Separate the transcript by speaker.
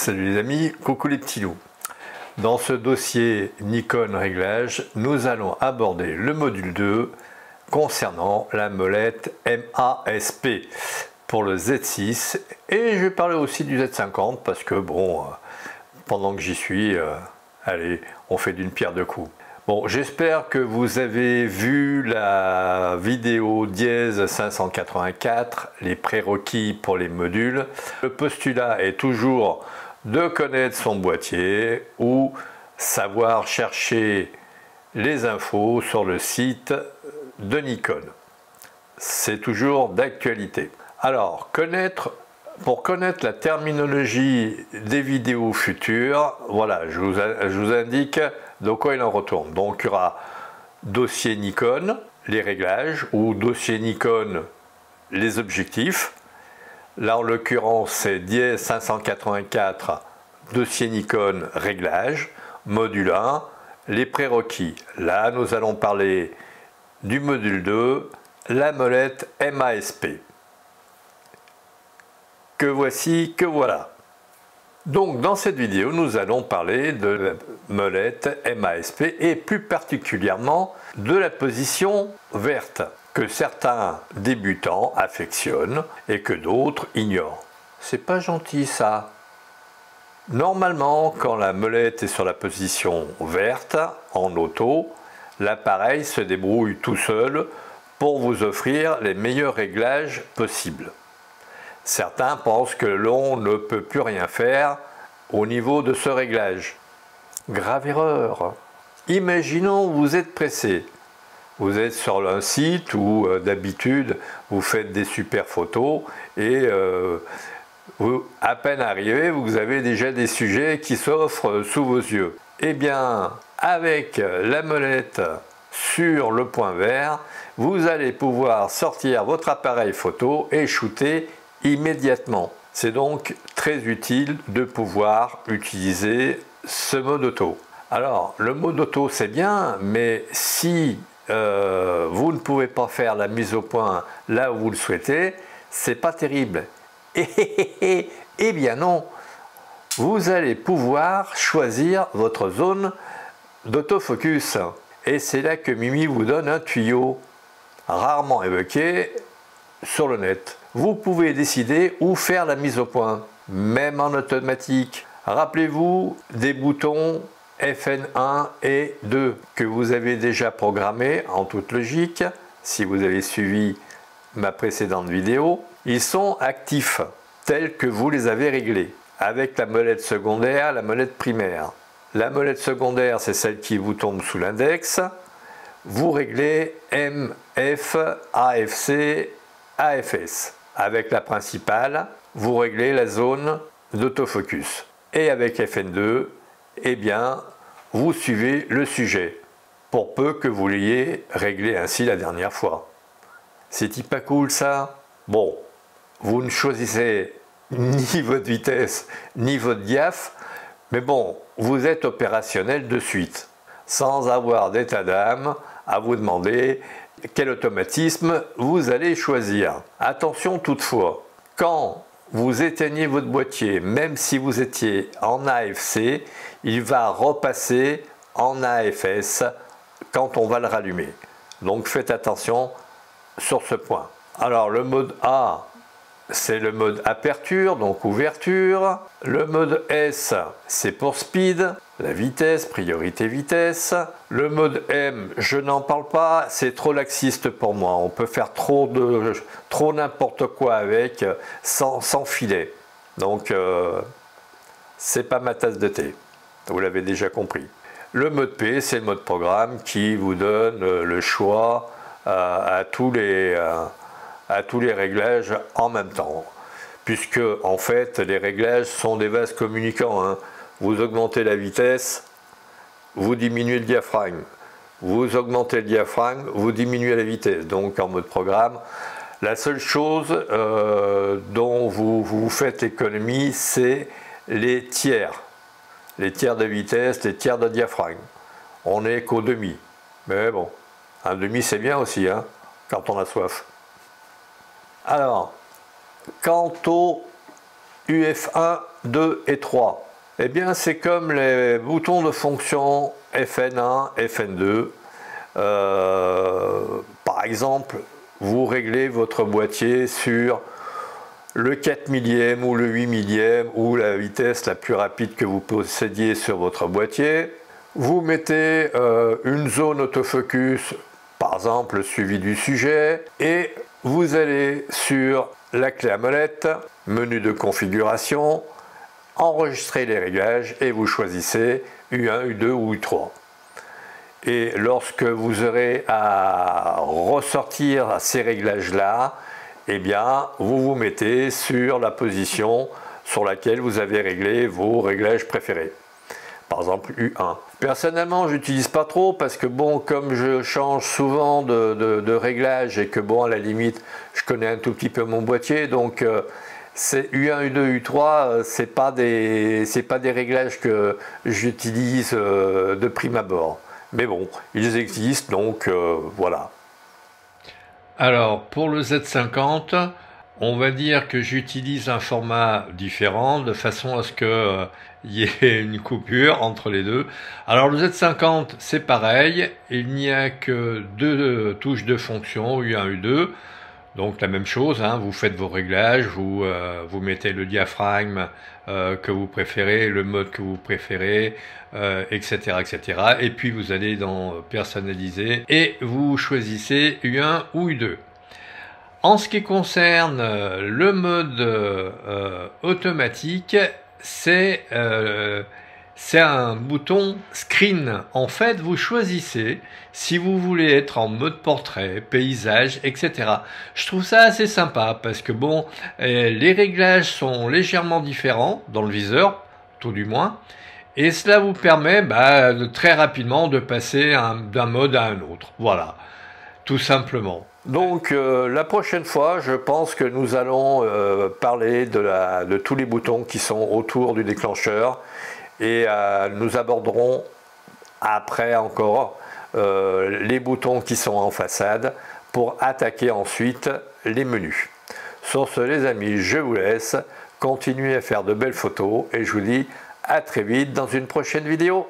Speaker 1: Salut les amis, coucou les petits loups. Dans ce dossier Nikon réglage, nous allons aborder le module 2 concernant la molette MASP pour le Z6 et je vais parler aussi du Z50 parce que bon, pendant que j'y suis, allez, on fait d'une pierre deux coups. Bon, j'espère que vous avez vu la vidéo dièse 584, les prérequis pour les modules. Le postulat est toujours de connaître son boîtier ou savoir chercher les infos sur le site de Nikon. C'est toujours d'actualité. Alors, pour connaître la terminologie des vidéos futures, voilà, je vous indique de quoi il en retourne. Donc il y aura dossier Nikon, les réglages, ou dossier Nikon, les objectifs. Là en l'occurrence c'est dièse 584, dossier Nikon, réglages, module 1, les prérequis. Là nous allons parler du module 2, la molette MASP. Que voici, que voilà. Donc dans cette vidéo, nous allons parler de la molette MASP et plus particulièrement de la position verte que certains débutants affectionnent et que d'autres ignorent. C'est pas gentil ça. Normalement, quand la molette est sur la position verte, en auto, l'appareil se débrouille tout seul pour vous offrir les meilleurs réglages possibles. Certains pensent que l'on ne peut plus rien faire au niveau de ce réglage. Grave erreur. Imaginons vous êtes pressé. Vous êtes sur un site où d'habitude vous faites des super photos et à peine arrivé, vous avez déjà des sujets qui s'offrent sous vos yeux. Eh bien, avec la molette sur le point vert, vous allez pouvoir sortir votre appareil photo et shooter immédiatement. C'est donc très utile de pouvoir utiliser ce mode auto. Alors, le mode auto c'est bien, mais si vous ne pouvez pas faire la mise au point là où vous le souhaitez, c'est pas terrible. Eh bien non, vous allez pouvoir choisir votre zone d'autofocus. Et c'est là que Mimi vous donne un tuyau rarement évoqué sur le net. Vous pouvez décider où faire la mise au point, même en automatique. Rappelez-vous des boutons FN1 et 2 que vous avez déjà programmés en toute logique. Si vous avez suivi ma précédente vidéo, ils sont actifs tels que vous les avez réglés avec la molette secondaire, la molette primaire. La molette secondaire, c'est celle qui vous tombe sous l'index. Vous réglez MF, AFC, AFS. Avec la principale, vous réglez la zone d'autofocus. Et avec FN2, eh bien, vous suivez le sujet, pour peu que vous l'ayez réglé ainsi la dernière fois. C'est-il pas cool ça? Bon, vous ne choisissez ni votre vitesse, ni votre diaph, mais bon, vous êtes opérationnel de suite, sans avoir d'état d'âme à vous demander quel automatisme vous allez choisir. Attention toutefois, quand vous éteignez votre boîtier, même si vous étiez en AFC, il va repasser en AFS quand on va le rallumer. Donc faites attention sur ce point. Alors le mode A, c'est le mode aperture, donc ouverture. Le mode S, c'est pour speed, la vitesse, priorité vitesse. Le mode M, je n'en parle pas, c'est trop laxiste pour moi. On peut faire trop n'importe quoi avec sans filet. Donc, c'est pas ma tasse de thé. Vous l'avez déjà compris. Le mode P, c'est le mode programme qui vous donne le choix à tous les réglages en même temps, puisque en fait les réglages sont des vases communicants, hein. Vous augmentez la vitesse, vous diminuez le diaphragme, vous augmentez le diaphragme, vous diminuez la vitesse. Donc en mode programme, la seule chose dont vous faites l'économie, c'est les tiers de vitesse, les tiers de diaphragme. On n'est qu'au demi, mais bon, un demi c'est bien aussi, hein, quand on a soif. Alors, quant au UF1, 2 et 3. Eh bien, c'est comme les boutons de fonction FN1, FN2. Par exemple, vous réglez votre boîtier sur le 4 millième ou le 8 millième ou la vitesse la plus rapide que vous possédiez sur votre boîtier. Vous mettez une zone autofocus, par exemple le suivi du sujet, et vous allez sur la clé à molette, menu de configuration, enregistrer les réglages et vous choisissez U1, U2 ou U3. Et lorsque vous aurez à ressortir ces réglages-là, eh bien, vous vous mettez sur la position sur laquelle vous avez réglé vos réglages préférés. Par exemple, U1. Personnellement, je n'utilise pas trop parce que bon, comme je change souvent de réglage et que bon, à la limite, je connais un tout petit peu mon boîtier, donc c'est U1, U2, U3, c'est pas des réglages que j'utilise de prime abord. Mais bon, ils existent, donc voilà.
Speaker 2: Alors, pour le Z50, on va dire que j'utilise un format différent, de façon à ce que y ait une coupure entre les deux. Alors, le Z50, c'est pareil, il n'y a que deux touches de fonction, U1, U2. Donc la même chose, hein, vous faites vos réglages, vous mettez le diaphragme que vous préférez, le mode que vous préférez, etc., etc. Et puis vous allez dans personnaliser et vous choisissez U1 ou U2. En ce qui concerne le mode automatique, c'est un bouton screen. En fait, vous choisissez si vous voulez être en mode portrait, paysage, etc. Je trouve ça assez sympa parce que bon, les réglages sont légèrement différents dans le viseur, tout du moins, et cela vous permet de très rapidement de passer d'un mode à un autre. Voilà, tout simplement.
Speaker 1: Donc la prochaine fois, je pense que nous allons parler de tous les boutons qui sont autour du déclencheur. Et nous aborderons après encore les boutons qui sont en façade pour attaquer ensuite les menus. Sur ce les amis, je vous laisse, continuez à faire de belles photos et je vous dis à très vite dans une prochaine vidéo.